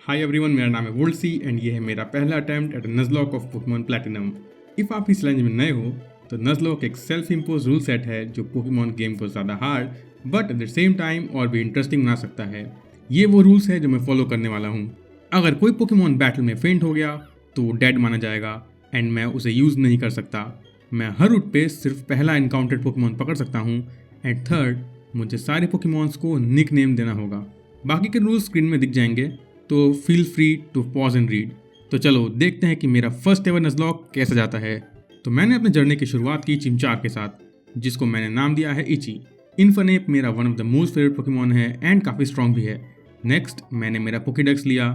Hi everyone, मेरा नाम है वुल्सी एंड ये है मेरा पहला attempt at Nuzlocke of Pokemon Platinum. If आप इस चैलेंज में नए हो तो नज़लॉक एक सेल्फ इम्पोज रूल सेट है जो पोकेमॉन गेम को ज़्यादा hard but at the same time और भी इंटरेस्टिंग बना सकता है। ये वो रूल्स है जो मैं फॉलो करने वाला हूँ। अगर कोई पोकेमॉन बैटल में फेंट हो गया तो वो डेड माना जाएगा एंड मैं उसे यूज़ नहीं कर सकता। मैं हर रूट पे सिर्फ पहला इनकाउंटेड पोकेमॉन पकड़ सकता हूँ एंड थर्ड मुझे सारे पोकेमॉन्स को निक नेम देना होगा। बाकी के रूल्स स्क्रीन में दिख जाएंगे तो feel free to pause and read. तो चलो देखते हैं कि मेरा फर्स्ट एवर नज़लॉक कैसा जाता है। तो मैंने अपने जर्नी की शुरुआत की चिमचार के साथ, जिसको मैंने नाम दिया है इची। इन्फनेप मेरा one of the most favourite Pokemon है एंड काफ़ी स्ट्रॉन्ग भी है। नेक्स्ट मैंने मेरा पोकेडेक्स लिया,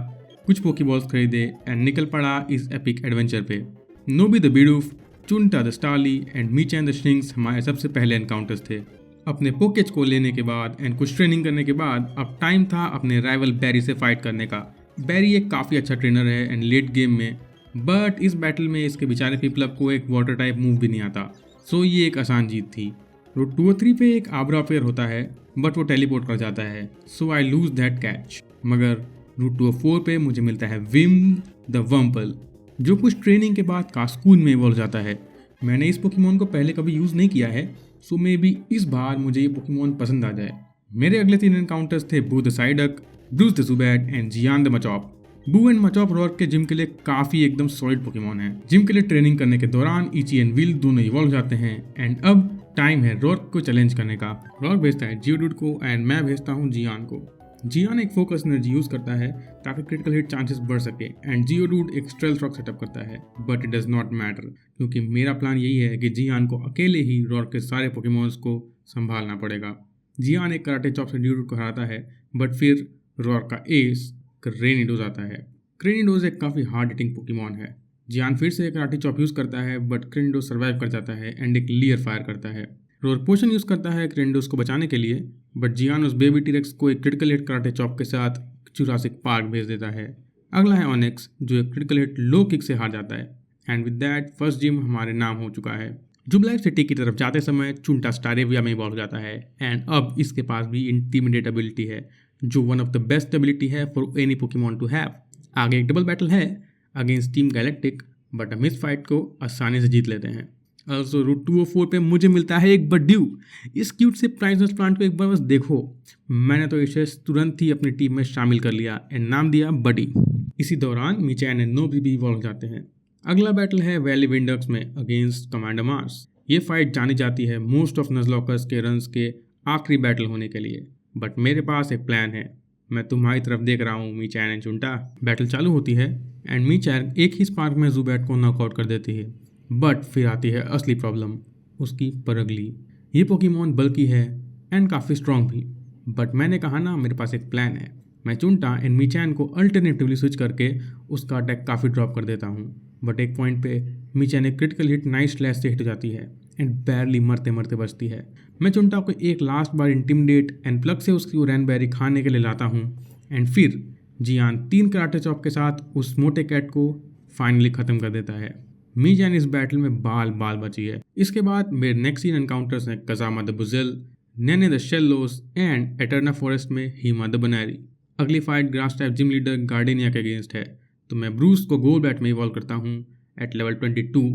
कुछ पोकेबॉल्स खरीदे एंड निकल पड़ा इस एपिक एडवेंचर पे। Nobi the Bidoof, Chunta the Starly and Meechan the Shinx हमारे सबसे पहले एनकाउंटर्स थे। अपने पोकेज को लेने के बाद एंड कुछ ट्रेनिंग करने के बाद अब टाइम था अपने राइवल बैरी से फाइट करने का। बैरी एक काफ़ी अच्छा ट्रेनर है एंड लेट गेम में, बट इस बैटल में इसके बेचारे पीपलब को एक वाटर टाइप मूव भी नहीं आता, सो ये एक आसान जीत थी। रूट 2 और 3 पे एक आब्रा पेयर होता है बट वो टेलीपोर्ट कर जाता है, so I lose that catch. मगर रूट 2 और 4 पे मुझे मिलता है विम द वम्पल, जो कुछ ट्रेनिंग के बाद कास्कून में इवॉल्व जाता है। मैंने इस पोकेमॉन को पहले कभी यूज़ नहीं किया है, सो मे बी इस बार मुझे ये पोकेमॉन पसंद आ जाए। मेरे अगले 3 एनकाउंटर्स थे Boo the Psyduck, Bruce the Zubat and Jian the Machop. Boo and Machop rock के जिम के लिए काफ़ी एकदम सॉलिड पोकेमॉन है। जिम के लिए ट्रेनिंग करने के दौरान इची एंड विल दोनों इवॉल्व जाते हैं एंड अब टाइम है रॉक को चैलेंज करने का। रॉक भेजता है जियोडूड को एंड मैं भेजता हूँ जियान को। जियान एक फोकस एनर्जी यूज करता है ताकि क्रिटिकल हिट चांसेस बढ़ सके एंड जियोडूड एक स्ट्रेल्थ रॉक सेटअप करता है, but it does not matter क्योंकि मेरा प्लान यही है कि जियान को अकेले ही रॉक के सारे पोकेमॉन्स को संभालना पड़ेगा। जियान एक कराटे चॉप से जियोडूड को हराता है बट फिर रॉक का एस क्रेनिडोज आता है। क्रेनिडोज एक काफ़ी हार्ड हिटिंग पोकेमॉन है। जियान फिर से एक कराटे चॉप यूज करता है बट क्रेनिडोज सर्वाइव कर जाता है एंड एक लियर फायर करता है। रोर पोशन यूज करता है क्रेनिडोज को बचाने के लिए, बट जियान उस बेबी टीरेक्स को एक क्रिटिकल हिट कराटे चॉप के साथ जुरासिक पार्क भेज देता है। अगला है ऑनिक्स, जो एक क्रिटिकल हिट लो किक से हार जाता है and with that first gym हमारे नाम हो चुका है। जुबलाइफ सिटी की तरफ जाते समय चुनटा स्टारेविया में इवॉल्व जाता है एंड अब इसके पास भी इंटिमिडेट एबिलिटी है, जो one of the best ability है for any Pokemon to have. आगे एक डबल बैटल है अगेंस्ट टीम गैलेक्टिक, बट हम इस फाइट को आसानी से जीत लेते हैं। ऑल्सो रूट 2 और 4 पे मुझे मिलता है एक बड्ड्यू। इस क्यूट से प्राइजनस प्लांट को एक बार बस देखो। मैंने तो इसे तुरंत ही अपनी टीम में शामिल कर लिया एंड नाम दिया बडी। इसी दौरान मीचैन एंड नोबी भी इवॉल्व जाते हैं। अगला बैटल है वैली विंडक्स में अगेंस्ट कमांडर मार्स। ये फाइट जानी जाती है मोस्ट ऑफ नज़लॉकर्स के रन्स के आखिरी बैटल होने के लिए, बट मेरे पास एक प्लान है। मैं तुम्हारी तरफ देख रहा हूँ मीचैन एंड चुनटा। बैटल चालू होती है एंड मीचैन एक ही स्पार्क में जुबैट को नॉकआउट कर देती है, बट फिर आती है असली प्रॉब्लम, उसकी परगली। ये पोकेमॉन बल्कि है एंड काफ़ी स्ट्रॉन्ग भी, बट मैंने कहा ना मेरे पास एक प्लान है। मैं चुनटा एंड मीचैन को अल्टरनेटिवली स्विच करके उसका अटैक काफ़ी ड्रॉप कर देता हूँ, बट एक पॉइंट पे मीचैन एक क्रिटिकल हिट नाइस स्लैश से हिट हो जाती है एंड बैरली मरते मरते बचती है। मैं चुनटा को एक last bar intimidate and plug से उसकी रैनबेरी खाने के लिए लाता हूँ एंड फिर जियान 3 कराटे चॉप के साथ उस मोटे कैट को फाइनली ख़त्म कर देता है। मीचैन इस बैटल में बाल बची है। इसके बाद मेरे नेक्स्ट 3 एनकाउंटर्स हैं Kazama the Buizel, Nene the Shellos and Eterna Forest में हीमा द बनैरी। अगली fight grass type gym leader Gardenia के अगेंस्ट है, तो मैं ब्रूस को गोल बैट में इवॉल्व करता हूँ एट लेवल 22,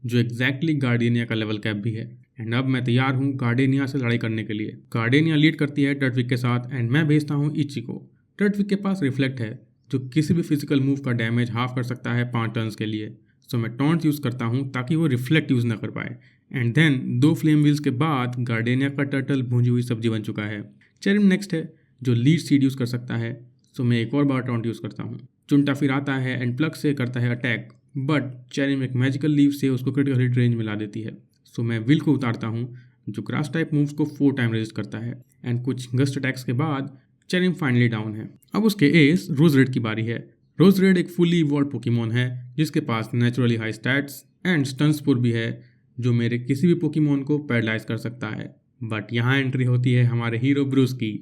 जो एग्जैक्टली गार्डेनिया का लेवल कैप भी है एंड अब मैं तैयार हूँ गार्डेनिया से लड़ाई करने के लिए। गार्डेनिया लीड करती है टर्टविक के साथ एंड मैं भेजता हूँ इची को। टर्टविक के पास रिफ्लेक्ट है जो किसी भी फिजिकल मूव का डैमेज हाफ कर सकता है 5 टर्न्स के लिए, सो मैं टॉन्ट यूज़ करता हूँ ताकि वो रिफ्लेक्ट यूज़ ना कर पाए एंड देन 2 फ्लेम व्हील्स के बाद गार्डेनिया का टर्टल भूंजी हुई सब्जी बन चुका है। चेरिम नेक्स्ट है जो लीड सीड यूज़ कर सकता है, सो मैं एक और बार टॉन्ट यूज़ करता हूँ। चुनटा फिर आता है एंड प्लग से करता है अटैक, बट चेरिम एक मैजिकल लीव से उसको क्रिटिकल हिट रेंज में ला देती है, सो मैं विल को उतारता हूँ जो ग्रास टाइप मूव्स को 4 टाइम रेजिस्ट करता है एंड कुछ गस्ट अटैक्स के बाद चेरिम फाइनली डाउन है। अब उसके एस रोज रेड की बारी है। रोज रेड एक फुली इवॉल्व पोकेमॉन है जिसके पास नेचुरली हाई स्टैट्स एंड स्टन्सपुर भी है, जो मेरे किसी भी पोकेमॉन को पैरालाइज कर सकता है। बट यहाँ एंट्री होती है हमारे हीरो ब्रूस की,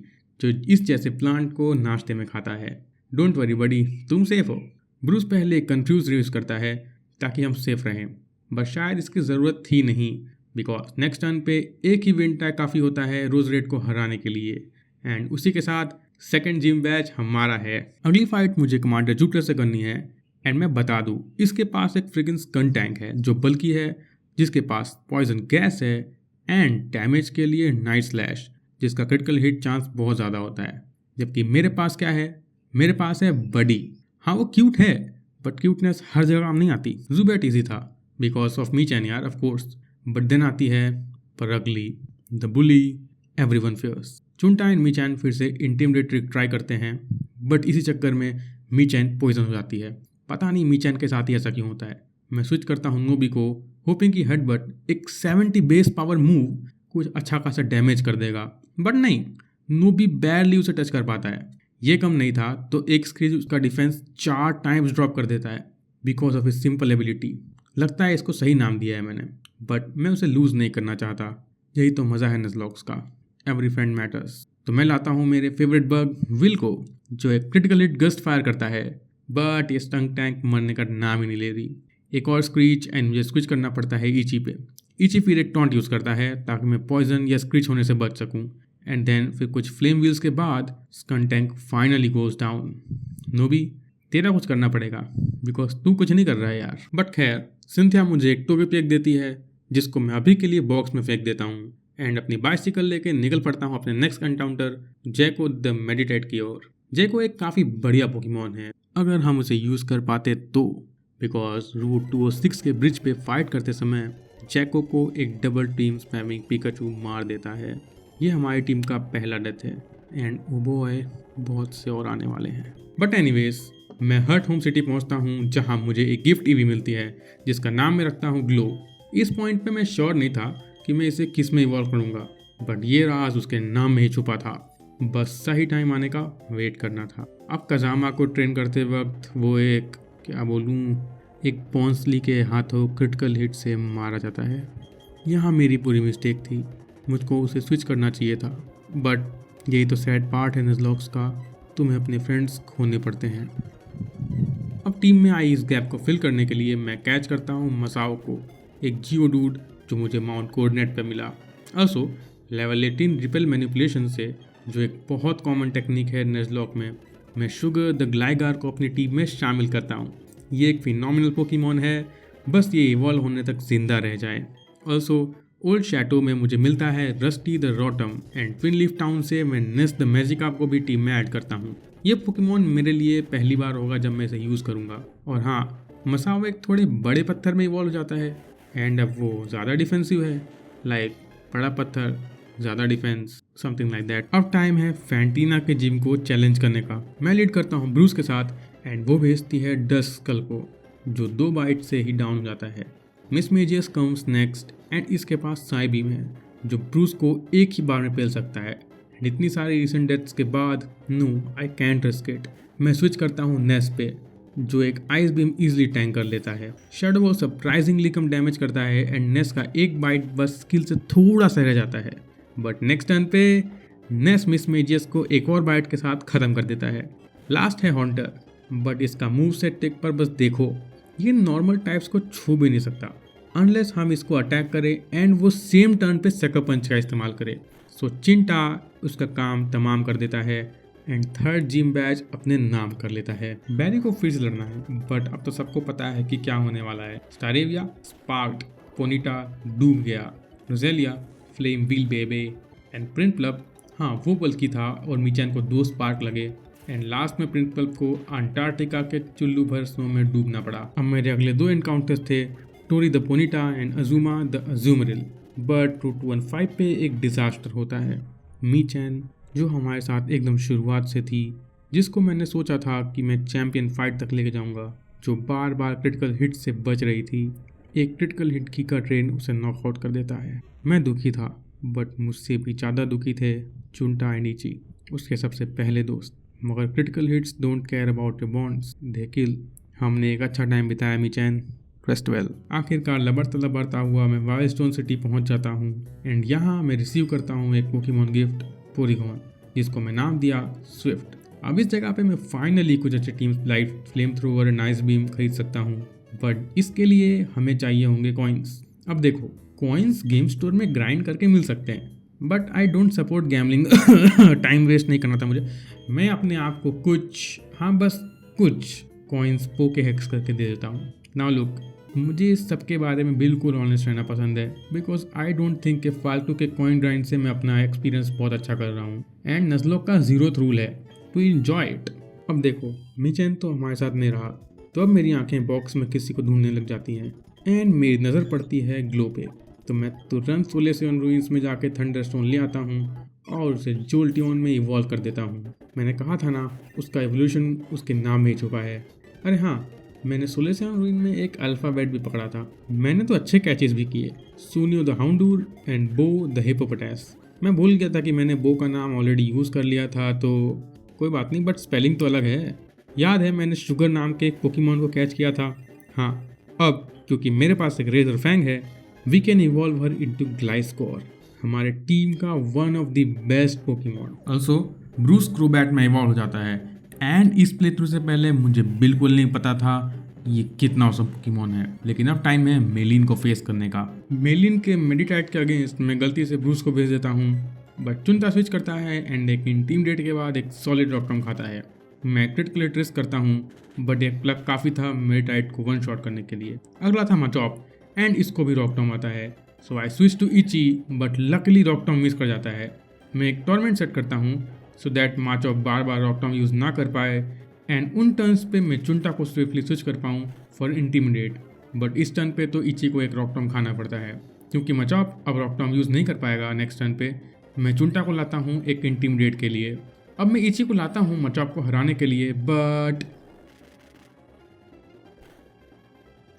जो इस जैसे प्लांट को नाश्ते में खाता है। डोंट वरी बडी, तुम सेफ हो। ब्रूस पहले कंफ्यूज यूज करता है ताकि हम सेफ रहें, बट शायद इसकी ज़रूरत थी नहीं, बिकॉज नेक्स्ट टर्न पे एक ही विंड अटैक काफ़ी होता है रोज रेड को हराने के लिए एंड उसी के साथ सेकंड जिम बैच हमारा है। अगली फाइट मुझे कमांडर जुपिटर से करनी है एंड मैं बता दूं इसके पास एक फ्रिगन स्कन टैंक है जो बल्कि है, जिसके पास पॉइजन गैस है एंड डैमेज के लिए नाइट स्लैश जिसका क्रिटिकल हिट चांस बहुत ज़्यादा होता है। जबकि मेरे पास क्या है, मेरे पास है बडी। हाँ वो क्यूट है बट क्यूटनेस हर जगह काम नहीं आती। जुबैट ईजी था बिकॉज ऑफ मी चैन यार ऑफ कोर्स, बट देन आती है Pargali the bully everyone fears. Chunta and Meechan फिर से इंटिमिडेट ट्रिक ट्राई करते हैं बट इसी चक्कर में मीचैन पॉइजन हो जाती है। पता नहीं मीचैन के साथ ही ऐसा क्यों होता है। मैं स्विच करता हूँ नोबी को, होपिंग की हेडबट एक 70 बेस पावर मूव कुछ अच्छा खासा डैमेज कर देगा, बट नहीं, नोबी बैरली उसे टच कर पाता है। ये कम नहीं था तो एक स्क्रीज उसका डिफेंस 4 टाइम्स ड्रॉप कर देता है बिकॉज ऑफ इस सिंपल एबिलिटी। लगता है इसको सही नाम दिया है मैंने, बट मैं उसे लूज नहीं करना चाहता। यही तो मज़ा है नज़लॉक्स का, एवरी फ्रेंड मैटर्स। तो मैं लाता हूँ मेरे फेवरेट बग विल को, जो एक क्रिटिकल हिट गस्ट फायर करता है, बट ये स्टंक टैंक मरने का नाम ही नहीं ले रही। एक और स्क्रीच एंड मुझे स्विच करना पड़ता है ईची पे। ईची फिर एक टॉन्ट यूज़ करता है ताकि मैं पॉइजन या स्क्रीच होने से बच सकूँ। एंड देन फिर कुछ फ्लेम व्हील्स के बाद स्कन टैंक फाइनली गोज डाउन। नोबी तेरा कुछ करना पड़ेगा बिकॉज तू कुछ नहीं कर रहा है यार। बट खैर सिंथिया मुझे एक टोगे फेंक देती है जिसको मैं अभी के लिए बॉक्स में फेंक देता हूँ एंड अपनी बाइसिकल लेके निकल पड़ता हूँ अपने नेक्स्ट एनकाउंटर जैको द मेडिटेट की ओर। जैको एक काफ़ी बढ़िया पोकेमॉन है अगर हम उसे यूज़ कर पाते तो, बिकॉज रूट 206 के ब्रिज पे फाइट करते समय जैको को एक डबल टीम स्पैमिंग पिकाचू मार देता है। ये हमारी टीम का पहला डेथ है एंड ओ बॉय बहुत से और आने वाले हैं। बट एनीवेज मैं हर्ट होम सिटी पहुंचता हूं जहां मुझे एक गिफ्ट ईवी मिलती है जिसका नाम मैं रखता हूं ग्लो। इस पॉइंट पे मैं श्योर नहीं था कि मैं इसे किस में इवॉल्व करूंगा, बट ये राज उसके नाम में ही छुपा था, बस सही टाइम आने का वेट करना था। अब कजामा को ट्रेन करते वक्त वो एक क्या बोलूँ एक पॉन्सली के हाथों क्रिटिकल हिट से मारा जाता है। यहाँ मेरी पूरी मिस्टेक थी, मुझको उसे स्विच करना चाहिए था, बट यही तो सैड पार्ट है नज़लॉक्स का, तुम्हें अपने फ्रेंड्स खोने पड़ते हैं। अब टीम में आई इस गैप को फिल करने के लिए मैं कैच करता हूँ मसाओ को, एक जियो डूड जो मुझे माउंट कोऑर्डिनेट पे मिला। ऑल्सो लेवल 18 रिपेल मैनिपुलेशन से, जो एक बहुत कॉमन टेक्निक है नज़लॉक में, मैं शुगर द ग्लाइगार को अपनी टीम में शामिल करता हूँ। ये एक फिनोमिनल पोकेमॉन है, बस ये इवॉल्व होने तक जिंदा रह जाए। ऑल्सो ओल्ड शैटो में मुझे मिलता है रस्टी द रॉटम एंड ट्विनलीफ टाउन से मैं नेस्ट द मैजिकार्प को भी टीम में ऐड करता हूँ। ये पोकेमॉन मेरे लिए पहली बार होगा जब मैं इसे यूज़ करूँगा। और हाँ, मसाओ एक थोड़े बड़े पत्थर में इवॉल्व हो जाता है एंड अब वो ज़्यादा डिफेंसिव है, लाइक बड़ा पत्थर ज़्यादा डिफेंस, समथिंग लाइक दैट। अब टाइम है फैंटीना के जिम को चैलेंज करने का। मैं लीड करता हूँ ब्रूस के साथ एंड वो भेजती है डस्कल को जो 2 बाइट से ही डाउन हो जाता है। मिस मेजियस कम्स नेक्स्ट एंड इसके पास साई बीम है जो ब्रूस को एक ही बार में पेल सकता है। एंड इतनी सारी रिसेंट डेथ्स के बाद no I can't risk it. मैं स्विच करता हूँ नेस पे जो एक आइस बीम इजीली टैंक कर लेता है। शैडो बॉल सरप्राइजिंगली कम डैमेज करता है एंड नेस का एक बाइट बस स्किल से थोड़ा सा रह जाता है, बट नेक्स्ट टर्न पे नेस मिस मेजियस को एक और बाइट के साथ ख़त्म कर देता है। लास्ट है हॉन्टर, बट इसका मूव सेट टेक पर बस देखो, ये नॉर्मल टाइप्स को छू भी नहीं सकता अनलेस हम इसको अटैक करें एंड वो सेम टर्न पे सकर पंच का इस्तेमाल करे। सो चिंटा उसका काम तमाम कर देता है एंड थर्ड जिम बैच अपने नाम कर लेता है। बैरी को फिर से लड़ना है, बट अब तो सबको पता है कि क्या होने वाला है। स्टारेविया स्पार्क्ड, पोनीटा डूब गया, रोजेलिया फ्लेम व्हील बेबे एंड प्रिंटप्लब, हाँ वो बल्कि था और मीचैन को 2 स्पार्क लगे एंड लास्ट में प्रिंटप्लब को अंटार्कटिका के चुल्लू भर स्नो में डूबना पड़ा। अब मेरे अगले 2 एनकाउंटर्स थे Tori the Ponyta and Azuma the Azumarill, but route 215 पे एक डिजास्टर होता है। मीचैन जो हमारे साथ एकदम शुरुआत से थी, जिसको मैंने सोचा था कि मैं चैंपियन फाइट तक लेके जाऊंगा, जो बार बार क्रिटिकल हिट से बच रही थी, एक क्रिटिकल हिट की का ट्रेन उसे नॉकआउट कर देता है। मैं दुखी था, बट मुझसे भी ज़्यादा दुखी थे चुंटा एंड ईची, उसके सबसे पहले दोस्त। मगर critical hits don't care about your bonds, they kill. हमने एक अच्छा टाइम बिताया मीचैन, रेस्ट वेल। आखिरकार लबड़ता हुआ मैं वाइल्डस्टोन सिटी पहुंच जाता हूं एंड यहाँ मैं रिसीव करता हूं एक पोकेमॉन गिफ्ट पोरीगॉन, जिसको मैं नाम दिया स्विफ्ट। अब इस जगह पे मैं फाइनली कुछ अच्छे teams light flame thrower and ice beam खरीद सकता हूँ, बट इसके लिए हमें चाहिए होंगे कॉइन्स। अब देखो, कॉइन्स गेम स्टोर में ग्राइंड करके मिल सकते हैं, but I don't support gambling. Time waste नहीं करना था मुझे। मैं अपने आप को कुछ, हाँ बस कुछ कॉइन्स पोके हैक्स करके दे देता हूँ। नाउ लुक, मुझे इस सब के बारे में बिल्कुल ऑनेस्ट रहना पसंद है, बिकॉज आई डोंट थिंक कि फालतू के कॉइन ग्राइंड से मैं अपना एक्सपीरियंस बहुत अच्छा कर रहा हूँ। एंड नज़लोक का 0th रूल है टू एंजॉय इट। अब देखो, मिचेन तो हमारे साथ नहीं रहा, तो अब मेरी आंखें बॉक्स में किसी को ढूंढने लग जाती हैं एंड मेरी नज़र पड़ती है ग्लो पे। तो मैं तुरंत सोलेसियन रूइंस में जाके थंडरस्टोन ले आता हूँ और उसे जोल्टियन में इवॉल्व कर देता हूँ। मैंने कहा था ना, उसका एवोल्यूशन उसके नाम में ही छुपा है। अरे हाँ, मैंने सोलेसियन रूइन में एक अल्फ़ाबेट भी पकड़ा था। मैंने तो अच्छे कैचेस भी किए, सूनियो द हाउंडूर एंड बो द हिपोपोटैस। मैं भूल गया था कि मैंने बो का नाम ऑलरेडी यूज़ कर लिया था, तो कोई बात नहीं, बट स्पेलिंग तो अलग है। याद है मैंने शुगर नाम के एक पोकेमॉन को कैच किया था। हाँ, अब क्योंकि मेरे पास एक रेजर फैंग है, we can evolve her into Gliscor, हमारे टीम का one of the best Pokemon. Also Bruce Crobat में इवॉल्व हो जाता है। एंड इस प्ले थ्रू से पहले मुझे बिल्कुल नहीं पता था ये कितना औसम पोकेमॉन है, लेकिन अब टाइम है मेलिन को फेस करने का। मेलिन के मेडिटाइट के अगेंस्ट मैं गलती से ब्रूस को भेज देता हूँ, बट चुनता स्विच करता है एंड एक इंटीमिडेट के बाद एक सॉलिड रॉकटॉम खाता है। मैं क्रिटिकल ट्रेस करता हूँ, बट एक प्लग काफ़ी था मेडिटाइट को वन शॉट करने के लिए। अगला था माचॉप एंड इसको भी रॉकटॉम आता है, so I switch to Itchy, but luckily रॉकटॉम मिस कर जाता है। मैं एक टॉर्मेंट सेट करता हूँ so that माचॉप bar bar रॉकटॉम use ना कर पाए एंड उन टर्न्स पे मैं चुनटा को स्विफ्टली स्विच कर पाऊँ फॉर इंटीमिडेट। बट इस टर्न पे तो इची को एक रॉकटॉम खाना पड़ता है, क्योंकि माचॉप अब रॉकटॉम यूज़ नहीं कर पाएगा नेक्स्ट टर्न पे। मैं चुनटा को लाता हूँ एक इंटीमिडेट के लिए। अब मैं इची को लाता हूँ माचॉप को हराने के लिए, बट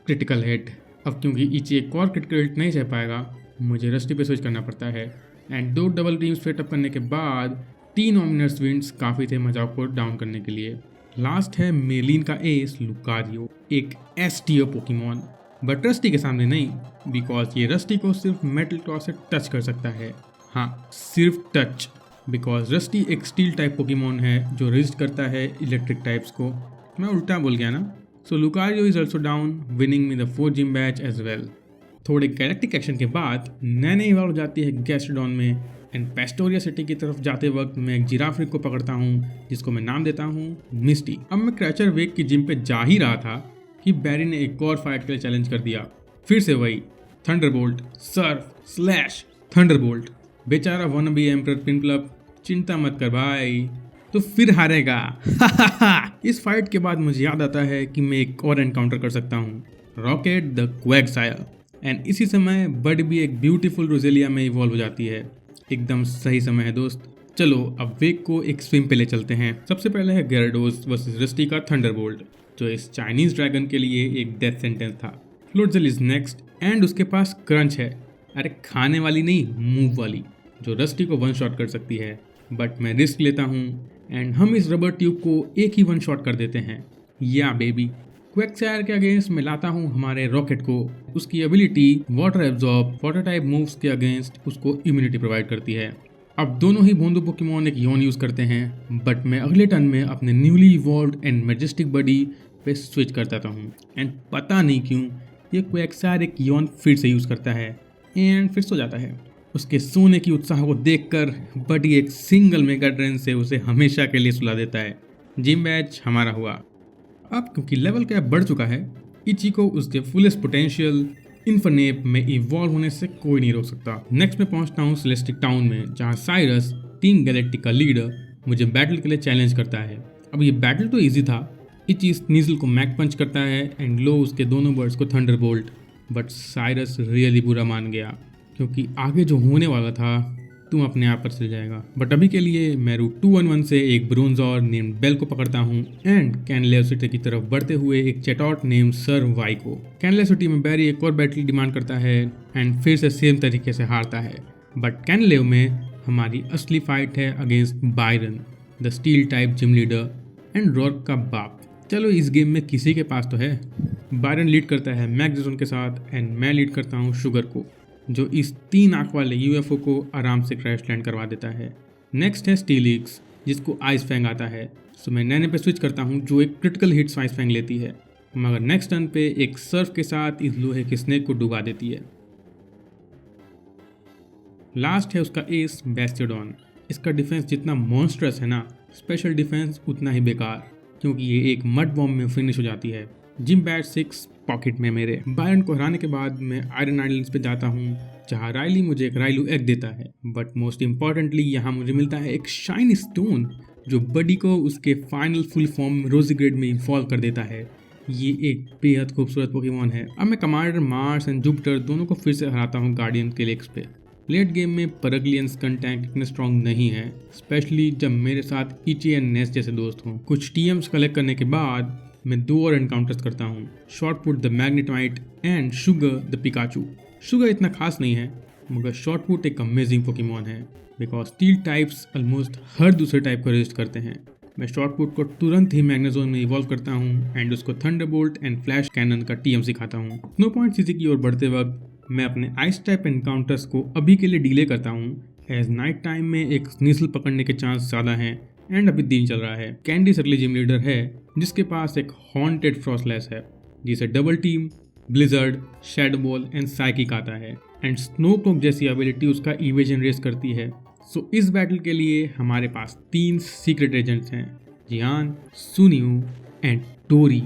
क्रिटिकल हिट। अब क्योंकि इची एक और क्रिटिकल हिट नहीं सह पाएगा, मुझे रस्टी पे स्विच करना पड़ता है एंड 2 डबल टीम्स सेटअप करने के बाद 3 ऑमिनस विंड्स काफ़ी थे मजाक को डाउन करने के लिए। लास्ट है मेलिन का एस लुकारियो, एक S tier Pokemon, but Rusty के सामने नहीं, बिकॉज ये रस्टी को सिर्फ मेटल क्लॉ से टच कर सकता है। हाँ, सिर्फ टच, बिकॉज रस्टी एक स्टील टाइप पोकेमॉन है जो रेजिस्ट करता है इलेक्ट्रिक टाइप्स को। मैं उल्टा बोल गया ना। So Lucario is also down, winning me the 4 gym badge as well. थोड़े गैलेक्टिक एक्शन के बाद नैने इवॉल्व जाती है गैस्ट्रोडॉन में एंड पेस्टोरिया सिटी की तरफ जाते वक्त मैं एक जिराफ्रिक को पकड़ता हूँ जिसको मैं नाम देता हूँ मिस्टी। अब मैं क्रैचर वेक की जिम पे जा ही रहा था कि बैरी ने एक और फाइट के लिए चैलेंज कर दिया। फिर से वही थंडरबोल्ट, सर्फ, स्लैश, थंडरबोल्ट। बेचारा वनबी एम्परर पिनप्लब, चिंता मत कर भाई, तो फिर हारेगा। इस फाइट के बाद मुझे याद आता है कि मैं एक और एनकाउंटर कर सकता हूँ, रॉकेट द क्वैगसायर। एंड इसी समय बड भी एक ब्यूटीफुल रोजेलिया में इवॉल्व हो जाती है। एकदम सही समय है दोस्त। चलो अब वेक को एक स्विम पे ले चलते हैं। सबसे पहले है gyarados वर्सेस रस्टी का थंडरबोल्ट, जो इस चाइनीज ड्रैगन के लिए एक डेथ सेंटेंस था। फ्लोटजेल इज नेक्स्ट एंड उसके पास क्रंच है, अरे खाने वाली नहीं, मूव वाली, जो रस्टी को वन शॉट कर सकती है। बट मैं रिस्क लेता हूँ एंड हम इस रबर ट्यूब को एक ही वन शॉट कर देते हैं। या बेबी, क्वैगसायर के अगेंस्ट मैं लाता हूँ हमारे रॉकेट को। उसकी ability water absorb water type moves के अगेंस्ट उसको इम्यूनिटी प्रोवाइड करती है। अब दोनों ही बोंदू पोकेमॉन एक योन यूज़ करते हैं, बट मैं अगले टर्न में अपने न्यूली इवॉल्व्ड एंड मैजेस्टिक बडी पे स्विच कर देता हूँ एंड पता नहीं क्यों ये क्वैगसायर एक योन फिर से यूज़ करता है एंड फिर सो जाता है। उसके सोने की उत्साह को देखकर बडी एक सिंगल मेगा ड्रेन से उसे हमेशा के लिए सुला देता है। जिम बैच हमारा हुआ। अब क्योंकि लेवल कैप बढ़ चुका है, इची को उसके फुलेस्ट पोटेंशियल इन्फरनेप में इवॉल्व होने से कोई नहीं रोक सकता। नेक्स्ट में पहुंचता हूँ सेलेस्टिक टाउन में, जहाँ साइरस टीम गैलेक्टिक का लीडर मुझे बैटल के लिए चैलेंज करता है। अब ये बैटल तो इजी था, इची स्नीजल को मैक पंच करता है एंड लो उसके दोनों बर्ड्स को थंडरबोल्ट, बट साइरस रियली बुरा मान गया क्योंकि आगे जो होने वाला था तुम अपने आप पर चल जाएगा। बट अभी के लिए मैं रूट 211 से एक ब्रोंजॉर नेम बेल को पकड़ता हूँ एंड कैनलेव सिटी की तरफ बढ़ते हुए एक चेटॉट नेम सर वाई को। कैनलेव सिटी में बैरी एक और बैटल डिमांड करता है एंड फिर से सेम तरीके से हारता है। बट कैनलेव में हमारी असली फाइट है against Byron, the steel type gym leader and Roark का बाप। चलो इस गेम में किसी के पास तो है। बायरन लीड करता है मैग्नेजोन के साथ एंड मैं लीड करता हूँ शुगर को, जो इस 3 आंख वाले यूएफओ को आराम से क्रैश लैंड करवा देता है। नेक्स्ट है स्टीलिक्स, जिसको आइस फैंग आता है, सो मैं नैने पे स्विच करता हूँ जो एक क्रिटिकल हिट्स आइस फैंग लेती है, मगर नेक्स्ट टर्न पे एक सर्फ के साथ इस लोहे के स्नेक को डुबा देती है। लास्ट है उसका एस बेस्टियोडॉन। इसका डिफेंस जितना मॉन्स्ट्रस है ना, स्पेशल डिफेंस उतना ही बेकार, क्योंकि ये एक मड बॉम्ब में फिनिश हो जाती है। जिम बैट 6 पॉकेट में मेरे। बायरन को हराने के बाद मैं आयरन आइलैंड्स पे जाता हूँ, जहाँ रायली मुझे एक राइलू एग देता है, बट मोस्ट इम्पॉर्टेंटली यहाँ मुझे मिलता है एक शाइन स्टोन जो बडी को उसके फाइनल फुल फॉर्म रोजिग्रेड में इवॉल्व कर देता है। ये एक बेहद खूबसूरत पोकेमॉन है। अब मैं कमांडर मार्स एंड जुपिटर दोनों को फिर से हराता हूँ गार्डियन के लेक्स पे। लेट गेम में परगलियंस कंटैक्ट इतने स्ट्रॉन्ग नहीं है, स्पेशली जब मेरे साथ इची एंड नेस जैसे दोस्त हों। कुछ टीएम्स कलेक्ट करने के बाद मैं 2 और एनकाउंटर्स करता हूँ, shot put the magnetite and sugar the Pikachu. Sugar इतना खास नहीं है, मगर शॉर्टपुट एक अमेजिंग पोकेमॉन है बिकॉज स्टील टाइप्स ऑलमोस्ट हर दूसरे टाइप को रेजिस्ट करते हैं। मैं शॉर्टपुट को तुरंत ही मैग्नेजोन में इवॉल्व करता हूँ एंड उसको थंडरबोल्ट एंड फ्लैश कैनन का टीएम सिखाता हूँ। स्नो पॉइंट सीसी की ओर बढ़ते वक्त मैं अपने आइस टाइप एनकाउंटर्स को अभी के लिए डिले करता हूँ, एज नाइट टाइम में एक स्नीसल पकड़ने के चांस ज़्यादा हैं एंड अभी दिन चल रहा है। कैंडिस अगली जिम लीडर है जिसके पास एक हॉन्टेड फ्रॉस्टलेस है जिसे double team, blizzard, shadow ball and psychic आता है एंड स्नोक्लॉक जैसी एबिलिटी उसका इवेजन रेस करती है। सो इस बैटल के लिए हमारे पास 3 सीक्रेट एजेंट्स हैं, जियान, सुनियो एंड टोरी,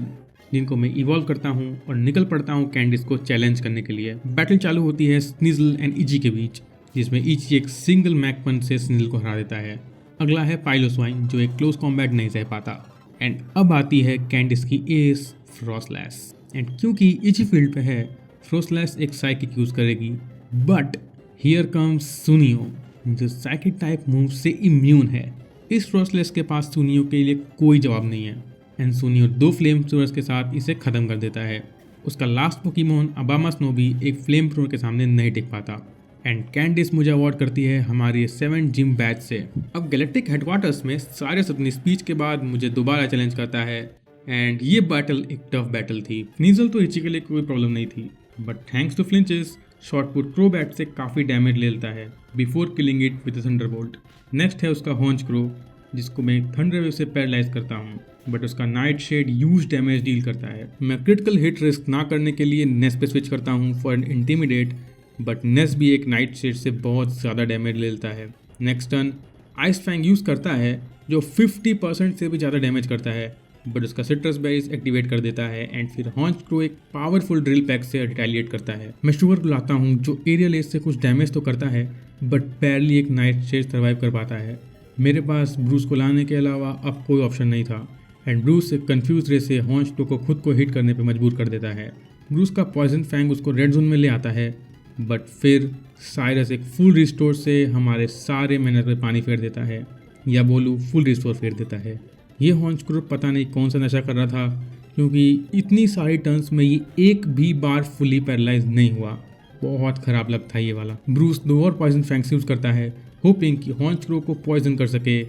जिनको मैं इवॉल्व करता हूँ और निकल पड़ता हूँ कैंडिस को चैलेंज करने के लिए। बैटल चालू होती है स्निजल एंड इजी के बीच, जिसमें इची एक सिंगल मैकपन से स्निजल को हरा देता है। अगला है पाइलोस्वाइन जो एक क्लोज कॉम्बैट नहीं सह पाता। एंड अब आती है कैंडिस की एस फ्रॉस्टलेस। एंड क्योंकि इची फील्ड पे है, फ्रॉस्टलेस एक साइकिक यूज करेगी, बट हियर कम्स सुनियो जो साइकिक टाइप मूव से इम्यून है। इस फ्रॉस्टलेस के पास सुनियो के लिए कोई जवाब नहीं है एंड सुनियो 2 फ्लेम थ्रोअर्स के साथ इसे खत्म कर देता है। उसका लास्ट पोकेमॉन अबामा स्नो भी एक फ्लेम थ्रोअर के सामने नहीं टिक पाता एंड कैंडिस मुझे अवार्ड करती है हमारी 7 जिम बैच से। अब गैलेक्टिक हेडक्वार्टर्स में सारे अपनी स्पीच के बाद मुझे दोबारा चैलेंज करता है एंड ये बैटल एक टफ बैटल थी। नीजल तो इची के लिए कोई प्रॉब्लम नहीं थी, बट थैंक्स टू फ्लिंचेस शॉर्टपुट क्रोबैट से काफ़ी डैमेज ले लेता है before killing it with Thunderbolt. Next है उसका हॉन्च क्रो जिसको मैं थंडर वेव से पैरालाइज करता हूँ, बट उसका night shade huge damage deal करता है। मैं क्रिटिकल हिट रिस्क ना करने के लिए नेस पे स्विच करता हूँ फॉर एन इंटिमिडेट, बट नेस भी एक नाइट शेड से बहुत ज़्यादा डैमेज ले लेता है। Next turn ice fang use करता है जो 50% से भी ज़्यादा डैमेज करता है, बट उसका सिट्रस बेरीज एक्टिवेट कर देता है एंड फिर हॉन्च क्रो एक पावरफुल ड्रिल पैक से रिटेलिएट करता है। मैं शुगर को लाता हूँ जो एरियल एज से कुछ डैमेज तो करता है, बट पैरली एक नाइट शेड सर्वाइव कर पाता है। मेरे पास ब्रूस को लाने के अलावा अब कोई ऑप्शन नहीं था एंड ब्रूस एक कंफ्यूज रे से हॉन्च क्रो को खुद को हिट करने पर मजबूर कर देता है। ब्रूस का पॉइजन फैंग उसको रेड जोन में ले आता है, बट फिर साइरस एक फुल रिस्टोर से हमारे सारे मेहनत पे पानी फेर देता है, या बोलूँ फुल रिस्टोर फेर देता है। ये हॉन्च क्रो पता नहीं कौन सा नशा कर रहा था, क्योंकि इतनी सारी टर्न्स में ये एक भी बार फुली पैरालाइज नहीं हुआ। बहुत ख़राब लग था ये वाला। ब्रूस 2 और पॉइजन फैंक्स यूज़ करता है होपिंग कि हॉन्च क्रो को पॉइजन कर सके,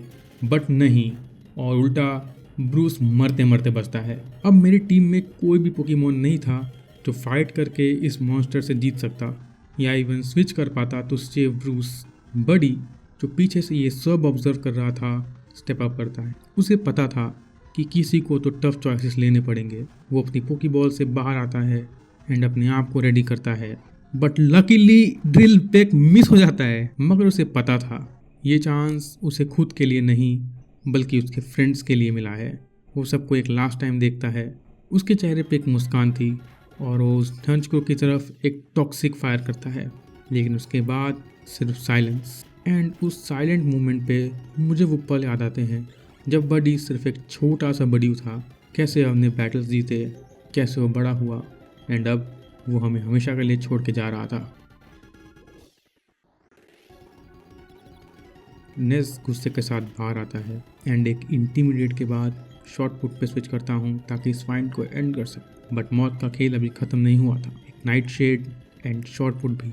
बट नहीं, और उल्टा ब्रूस मरते मरते बचता है। अब मेरी टीम में कोई भी पोकेमॉन नहीं था जो फाइट करके इस मॉन्स्टर से जीत सकता या इवन स्विच कर पाता तो सेव ब्रूस। बडी जो पीछे से ये सब ऑब्जर्व कर रहा था स्टेप अप करता है। उसे पता था कि किसी को तो टफ चॉइसेस लेने पड़ेंगे। वो अपनी पोकीबॉल से बाहर आता है एंड अपने आप को रेडी करता है, but luckily drill pack miss हो जाता है। मगर उसे पता था ये चांस उसे खुद के लिए नहीं बल्कि उसके फ्रेंड्स के लिए मिला है। वो सबको एक लास्ट टाइम देखता है, उसके चेहरे पे एक मुस्कान थी और वो उस हॉन्च क्रो की तरफ एक टॉक्सिक फायर करता है, लेकिन उसके बाद सिर्फ साइलेंस। एंड उस साइलेंट मोमेंट पे मुझे वो पल याद आते हैं जब बडी सिर्फ एक छोटा सा बडी था, कैसे हमने बैटल्स जीते, कैसे वो बड़ा हुआ एंड अब वो हमें हमेशा के लिए छोड़ के जा रहा था। नेस गुस्से के साथ बाहर आता है एंड एक इंटीमिडेट के बाद शॉर्टपुट पे स्विच करता हूँ ताकि इस फाइट को एंड कर सके, बट मौत का खेल अभी ख़त्म नहीं हुआ था। एक नाइट शेड एंड शॉर्टपुट भी।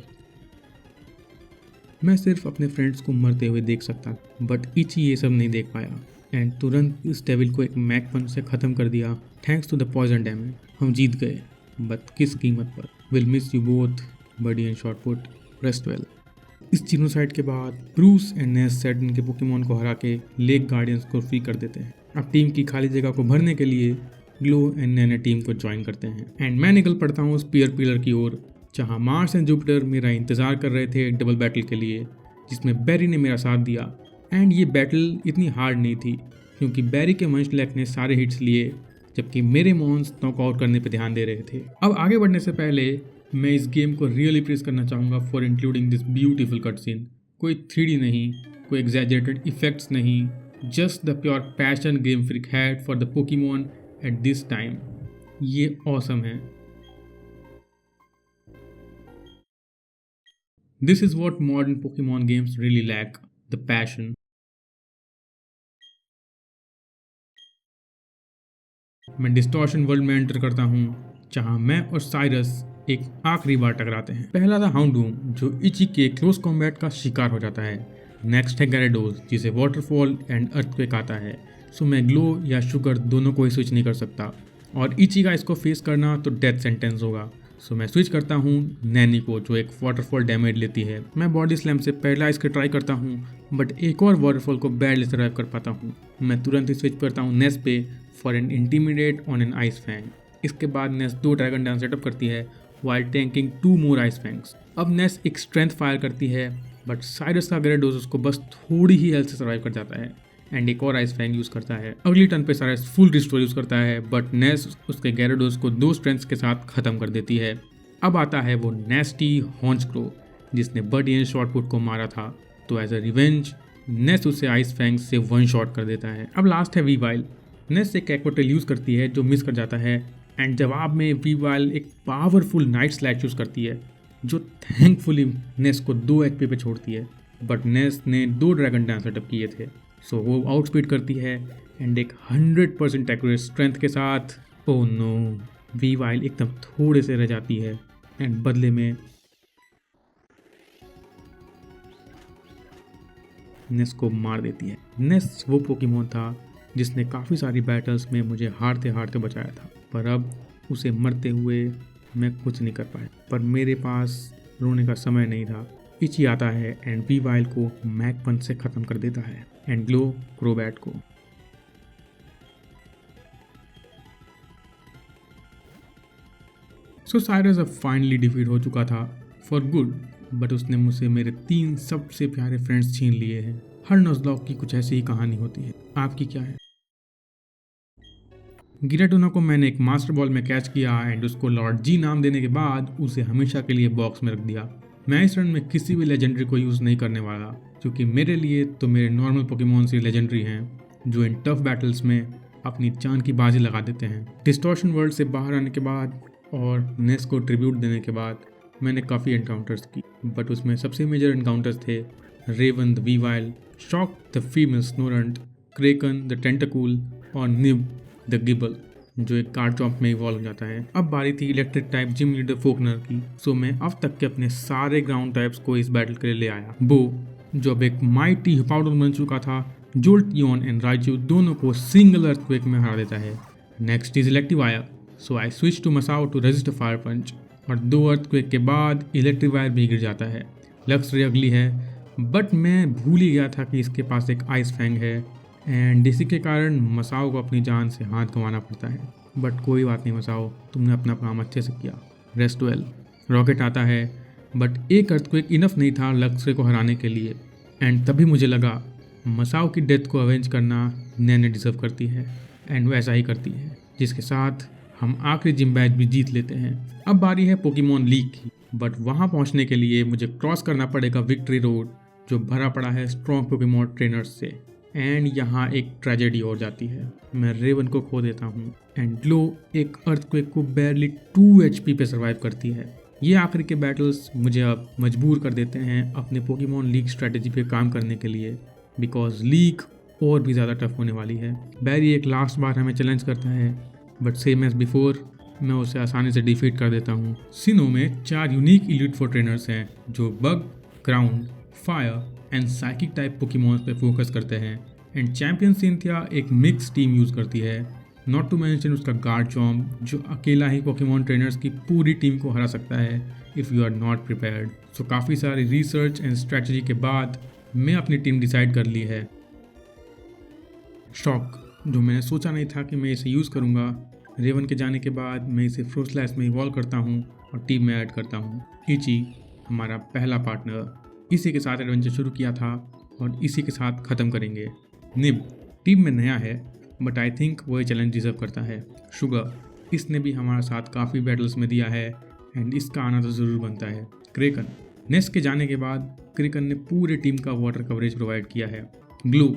मैं सिर्फ अपने फ्रेंड्स को मरते हुए देख सकता, बट इची ये सब नहीं देख पाया एंड तुरंत इस डेविल को एक मैकपन से ख़त्म कर दिया thanks to the poison damage. हम जीत गए, बट किस कीमत पर। Will miss you both Buddy and Shortput, rest well. इस जीनोसाइड के बाद ब्रूस एंड नेस सैडन के पोकेमॉन को हरा के लेक गार्डियंस को फ्री कर देते हैं। अब टीम की खाली जगह को भरने के लिए ग्लो एंड नैने टीम को ज्वाइन करते हैं एंड मैं निकल पड़ता हूँ स्पीयर पिलर की ओर, जहाँ मार्स एंड जुपिटर मेरा इंतज़ार कर रहे थे एक डबल बैटल के लिए। जिसमें बैरी ने मेरा साथ दिया। एंड ये बैटल इतनी हार्ड नहीं थी क्योंकि बैरी के वंशलैक ने सारे हिट्स लिए जबकि मेरे मॉन्स नॉकआउट करने पे ध्यान दे रहे थे। अब आगे बढ़ने से पहले मैं इस गेम को रियली प्रेज करना चाहूँगा for including this beautiful cut scene. कोई 3D नहीं, कोई एग्जैजरेटेड इफेक्ट्स नहीं, just the pure passion Game Freak had for the Pokemon at this time. ये ऑसम है। This is what modern Pokemon games really lack, the passion. मैं Distortion World में enter करता हूँ जहाँ मैं और साइरस एक आखिरी बार टकराते हैं। पहला था हाउंडूम जो इची के क्लोज कॉम्बैट का शिकार हो जाता है। नेक्स्ट है गैराडोस जिसे वाटरफॉल एंड अर्थक्वेक आता है। सो मैं ग्लो या शुगर दोनों को ही स्विच नहीं कर सकता और इची का इसको फेस करना तो डेथ सेंटेंस होगा। सो मैं स्विच करता हूँ नैनी को जो एक वाटरफॉल डैमेज लेती है। मैं बॉडी स्लैम से पैरालाइज के ट्राई करता हूँ बट एक और वाटरफॉल को बैडली सर्वाइव कर पाता हूँ। मैं तुरंत ही स्विच करता हूँ नेस पे for an intimidate on an ice fang. इसके बाद नेस 2 ड्रैगन डांस सेटअप करती है while tanking 2 more ice fangs. अब नेस एक स्ट्रेंथ फायर करती है बट साइरस का ग्रेडोस उसको बस थोड़ी ही हेल्थ से सर्वाइव कर जाता है एंड एक और आइस फैंग यूज़ करता है। अगली टर्न पे साइरस फुल रिस्टोर यूज़ करता है बट नेस उसके गैराडोस को 2 स्ट्रेंथ्स के साथ ख़त्म कर देती है। अब आता है वो नेस्टी हॉन्चक्रो जिसने बर्डियन शॉर्टपुट को मारा था, तो एज अ रिवेंज नेस उसे आइस फैंग से 1 शॉट कर देता है। अब लास्ट है वीवाइल। नेस एक एक्वाटेल यूज़ करती है जो मिस कर जाता है एंड जवाब में वीवाइल एक पावरफुल नाइट स्लैश यूज़ करती है जो थैंकफुली नेस को 2 HP पे छोड़ती है। बट नेस ने 2 ड्रैगन डांस सेटअप किए थे सो वो आउटस्पीड करती है एंड एक 100% एक्यूरेट स्ट्रेंथ के साथ ओह नो वीवाइल एकदम थोड़े से रह जाती है एंड बदले में नेस को मार देती है। नेस वो पोकेमॉन था जिसने काफ़ी सारी बैटल्स में मुझे हारते हारते बचाया था पर अब उसे मरते हुए मैं कुछ नहीं कर पाया। पर मेरे पास रोने का समय नहीं था। इची आता है एंड वीवाइल को मैकपंच से ख़त्म कर देता है एंड ग्लो क्रोबैट को। सो साइरस अब फाइनली डिफीट हो चुका था फॉर गुड बट उसने मुझसे मेरे 3 सबसे प्यारे फ्रेंड्स छीन लिए हैं। हर नज़लॉक की कुछ ऐसी ही कहानी होती है। आपकी क्या है? गिराटोना को मैंने एक मास्टर बॉल में कैच किया एंड उसको लॉर्ड जी नाम देने के बाद उसे हमेशा के लिए बॉक्स में रख दिया। मैं इस रन में किसी भी लेजेंडरी को यूज़ नहीं करने वाला क्योंकि मेरे लिए तो मेरे नॉर्मल पोकेमॉन से लेजेंडरी हैं जो इन टफ बैटल्स में अपनी जान की बाजी लगा देते हैं। डिस्टॉर्शन वर्ल्ड से बाहर आने के बाद और नेस को ट्रिब्यूट देने के बाद मैंने काफ़ी एनकाउंटर्स की बट उसमें सबसे मेजर एनकाउंटर्स थे Raven the Weavile, Shock the female Snorunt, Kraken the Tentacool और निब द गिबल जो एक कार्ड में इवॉल्व हो जाता है। अब बारी थी electric type gym leader Faulkner की। सो मैं अब तक के अपने सारे ग्राउंड टाइप्स को इस बैटल के लिए ले आया। बो जो अब एक माइटी पाउडर बन चुका था, जोल्ट योन एंड राइचू दोनों को सिंगल अर्थक्वेक में हरा देता है। Next is Electivire so I switch to Masao to resist fire punch और 2 अर्थक्वेक के बाद इलेक्ट्रीवायर भी गिर जाता है। लक्ष्य अगली है बट मैं भूल ही गया था कि इसके पास एक आइस फैंग है एंड इसी के कारण मसाओ को अपनी जान से हाथ गंवाना पड़ता है। बट कोई बात नहीं मसाओ, तुमने अपना काम अच्छे से किया। Rest well. रॉकेट आता है बट एक अर्थक्वेक इनफ नहीं था लक्ष्य को हराने के लिए एंड तभी मुझे लगा मसाओ की डेथ को अवेंज करना नैने डिजर्व करती है एंड वैसा ही करती है जिसके साथ हम आखिरी जिम बैच भी जीत लेते हैं। अब बारी है पोकेमॉन लीग की बट वहाँ पहुँचने के लिए मुझे क्रॉस करना पड़ेगा विक्ट्री रोड जो भरा पड़ा है स्ट्रॉन्ग पोकेमॉन ट्रेनर्स से एंड यहाँ एक ट्रेजेडी हो जाती है। मैं रेवन को खो देता हूँ एंड ग्लो एक अर्थक्वेक को बैरली 2 HP पे सर्वाइव करती है। ये आखिर के बैटल्स मुझे अब मजबूर कर देते हैं अपने पोकेमॉन लीग स्ट्रेटेजी पे काम करने के लिए बिकॉज लीग और भी ज़्यादा टफ होने वाली है। बैरी एक लास्ट बार हमें चैलेंज करता है बट सेम एज बिफोर मैं उसे आसानी से डिफीट कर देता हूँ। सिनो में 4 यूनिक इलीट 4 ट्रेनर्स हैं जो bug, ground, fire and psychic type Pokémons पे फोकस करते हैं एंड चैंपियन सिंथिया एक मिक्स टीम यूज़ करती है। नॉट टू मेंशन उसका गार्चॉम्प जो अकेला ही पोकेमॉन ट्रेनर्स की पूरी टीम को हरा सकता है if you are not prepared. So काफ़ी सारी रिसर्च एंड स्ट्रेटजी के बाद मैं अपनी टीम डिसाइड कर ली है। शॉक जो मैंने सोचा नहीं था कि मैं इसे यूज़ करूँगा। रेवन के जाने के बाद मैं इसे फ्रोस्लैश में इवॉल्व करता हूँ और टीम में ऐड करता हूँ। इची हमारा पहला पार्टनर इसी के साथ एडवेंचर शुरू किया था और इसी के साथ ख़त्म करेंगे। निब टीम में नया है बट आई थिंक वो ये चैलेंज डिजर्व करता है। शुगर इसने भी हमारे साथ काफ़ी बैटल्स में दिया है एंड इसका आना तो ज़रूर बनता है। क्रेकन नेस्ट के जाने के बाद क्रेकन ने पूरे टीम का वाटर कवरेज प्रोवाइड किया है। ग्लो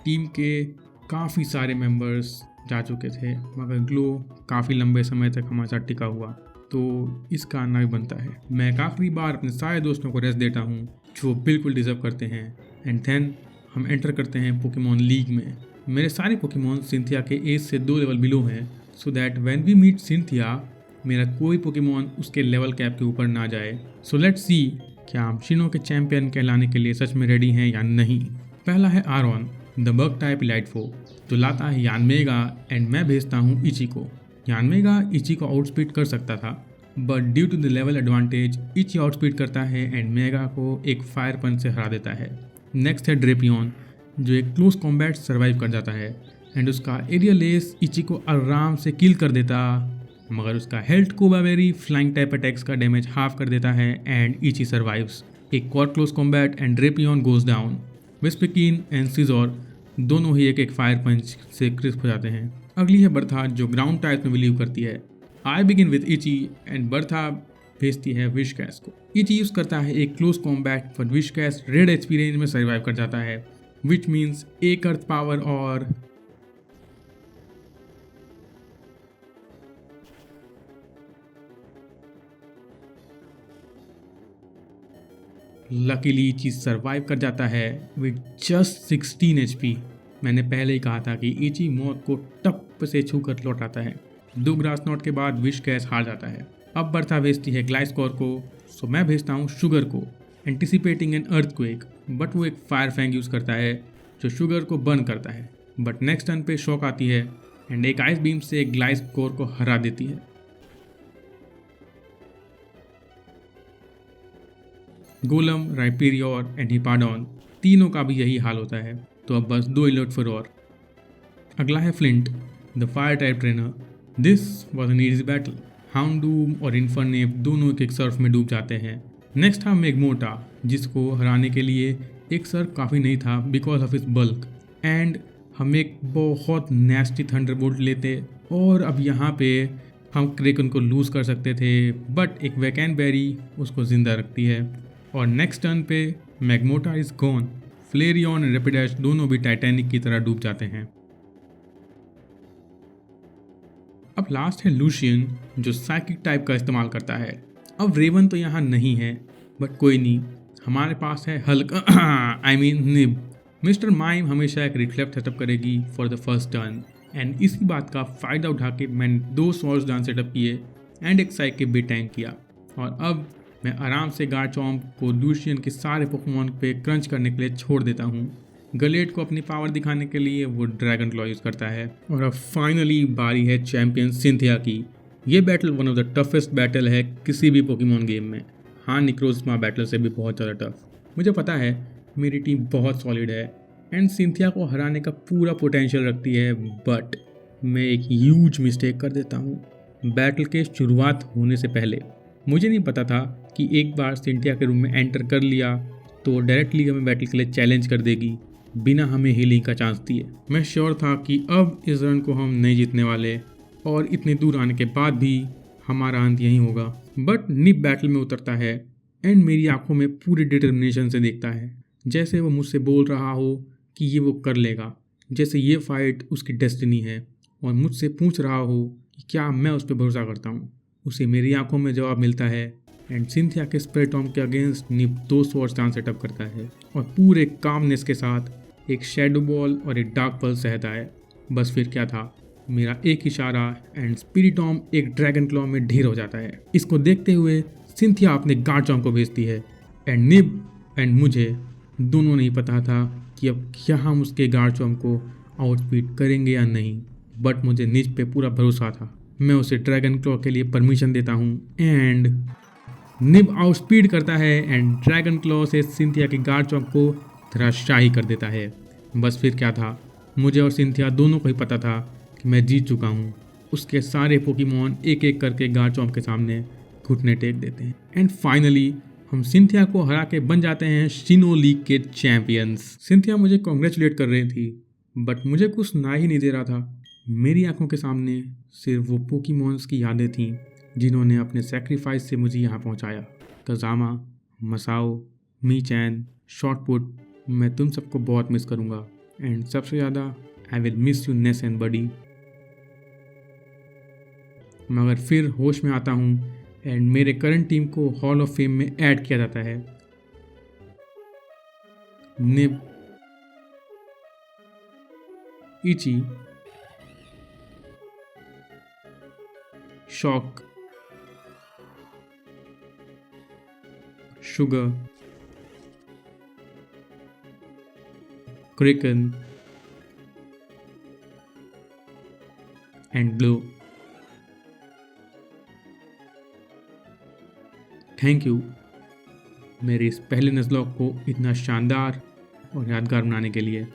टीम के काफ़ी सारे मेंबर्स जा चुके थे मगर ग्लो काफ़ी लंबे समय तक हमारे साथ टिका हुआ, तो इसका आना भी बनता है। मैं एक आखिरी बार अपने सारे दोस्तों को रेस्ट देता हूँ जो बिल्कुल डिजर्व करते हैं एंड देन हम एंटर करते हैं पोकेमॉन लीग में। मेरे सारे पोकेमॉन सिंथिया के एज से 2 लेवल बिलो हैं so that when we meet Cynthia मेरा कोई पोकेमॉन उसके लेवल कैप के ऊपर ना जाए। सो लेट्स सी क्या हम शिनो के चैंपियन कहलाने के लिए सच में रेडी हैं या नहीं। पहला है Aaron the bug type elite four जो लाता है यानमेगा एंड मैं भेजता हूँ इची को। यानमेगा इची को आउटस्पीड कर सकता था but due to the level advantage Itchy outspeed करता है एंड मेगा को एक फायर पंच से हरा देता है। नेक्स्ट है ड्रेपियन जो एक क्लोज कॉम्बैट सर्वाइव कर जाता है एंड उसका एरियल एस इची को आराम से किल कर देता मगर उसका health Coba berry flying type attacks का डैमेज हाफ कर देता है एंड इची सर्वाइव्स। एक और close combat and Drapion goes down. Vespiquen and Scizor दोनों ही एक फायर पंच से क्रिस्प हो जाते हैं। अगली है बर्था जो ग्राउंड टाइप में बिलीव करती है। I begin with Itchy and Bertha भेजती है विशकैश को। इची यूज करता है एक क्लोज कॉम्बैट पर विशकैश रेड एचपी रेंज में सर्वाइव कर जाता है विच मीन्स एक अर्थ पावर और लकीली चीज सर्वाइव कर जाता है विद जस्ट 16 एचपी। मैंने पहले ही कहा था कि इची मौत को टप से छूकर लौटाता है। 2 ग्रास नोट के बाद विश कैश हार जाता है। अब बर्था भेजती है ग्लाइस्कोर को सो मैं भेजता हूँ शुगर को एंटिसिपेटिंग एन अर्थक्वेक बट वो एक फायर फैंग यूज़ करता है जो शुगर को बर्न करता है बट नेक्स्ट टर्न पे शॉक आती है एंड एक आइस बीम से ग्लाइस्कोर को हरा देती है। गोलम राइपीरियोर एंड हिपाडॉन तीनों का भी यही हाल होता है तो अब बस 2 इलोट फॉर और। अगला है Flint the fire type trainer. This was an easy battle. Houndoom और इन्फरनेप दोनों एक सर्फ में डूब जाते हैं। नेक्स्ट था मेगमोटा जिसको हराने के लिए एक सर्फ काफ़ी नहीं था बिकॉज ऑफ इस बल्क एंड हम एक बहुत नेस्टी थंडरबोल्ट लेते और अब यहाँ पे हम क्रेकन को लूज़ कर सकते थे बट एक वैकेन बेरी उसको ज़िंदा रखती है और नेक्स्ट टर्न पे मैग्मोटा इज गॉन। फ्लेरियन एंड रेपिडेश दोनों भी टाइटैनिक की तरह डूब जाते हैं। अब लास्ट है लूशियन जो साइकिक टाइप का इस्तेमाल करता है। अब रेवन तो यहाँ नहीं है बट कोई नहीं, हमारे पास है Hulk I mean nib. Mister mime हमेशा एक रिफ्लेक्ट सेटअप करेगी for the first turn and इसी बात का फ़ायदा उठा के मैंने 2 स्वॉर्ड्स डांस सेटअप किए एंड एक साइकिक भी टैंक किया और अब मैं आराम से गार्चॉम्प को लूशियन के सारे पोकेमॉन पे क्रंच करने के लिए छोड़ देता हूँ। गलेट को अपनी पावर दिखाने के लिए वो ड्रैगन क्लॉ यूज़ करता है और अब फाइनली बारी है चैंपियन सिंथिया की। ये battle one of the toughest battle है किसी भी पोकेमॉन गेम में। हाँ, निक्रोजमा बैटल से भी बहुत ज़्यादा टफ। मुझे पता है मेरी टीम बहुत सॉलिड है एंड सिंथिया को हराने का पूरा पोटेंशियल रखती है बट मैं एक ह्यूज मिस्टेक कर देता हूँ। बैटल के शुरुआत होने से पहले मुझे नहीं पता था कि एक बार सिंथिया के रूम में एंटर कर लिया तो डायरेक्टली हमें बैटल के लिए चैलेंज कर देगी बिना हमें हीलिंग का चांस दिए। मैं श्योर था कि अब इस रन को हम नहीं जीतने वाले और इतने दूर आने के बाद भी हमारा अंत यहीं होगा। बट निब बैटल में उतरता है एंड मेरी आंखों में पूरी डिटर्मिनेशन से देखता है, जैसे वो मुझसे बोल रहा हो कि ये वो कर लेगा, जैसे ये फाइट उसकी डेस्टिनी है और मुझसे पूछ रहा हो कि क्या मैं उस पर भरोसा करता हूँ। उसे मेरी आंखों में जवाब मिलता है एंड सिंथिया के स्प्रेटॉम के against nib 2 swords dance setup करता है और पूरे कामनेस के साथ एक शैडो बॉल और एक डार्क पल्स सहता है। बस फिर क्या था, मेरा एक इशारा एंड स्पिरिटॉम एक ड्रैगन क्लॉ में ढेर हो जाता है। इसको देखते हुए सिंथिया अपने गार्चॉम्प को भेजती है एंड निब एंड मुझे दोनों नहीं पता था कि अब क्या हम उसके गार्चॉम्प को आउटस्पीड करेंगे या नहीं, बट मुझे निज पे पूरा भरोसा था। मैं उसे ड्रैगन क्लॉ के लिए परमिशन देता हूँ एंड निब आउटस्पीड करता है एंड ड्रैगन क्लॉ से सिंथिया के गार्चॉम्प को धराशायी कर देता है। बस फिर क्या था, मुझे और सिंथिया दोनों को ही पता था कि मैं जीत चुका हूँ। उसके सारे पोकेमॉन एक एक करके गार्चॉम्प के सामने घुटने टेक देते हैं एंड फाइनली हम सिंथिया को हरा के बन जाते हैं शिनो लीग के चैंपियंस। सिंथिया मुझे कॉन्ग्रेचुलेट कर रही थी, बट मुझे कुछ सुनाई ही नहीं दे रहा था। मेरी आंखों के सामने सिर्फ वो पोकीमॉन्स की यादें थीं जिन्होंने अपने सेक्रीफाइस से मुझे यहाँ पहुँचाया। कज़ामा, मसाओ, मी चैन, शॉर्टपुट, मैं तुम सबको बहुत मिस करूँगा। एंड सबसे ज़्यादा I will miss you Ness and Buddy. मगर फिर होश में आता हूँ एंड मेरे करंट टीम को हॉल ऑफ फेम में ऐड किया जाता है। Nib, Itchy, Shock, Sugar, Kraken and Glow. Thank you मेरे इस पहले नज़लॉक को इतना शानदार और यादगार बनाने के लिए।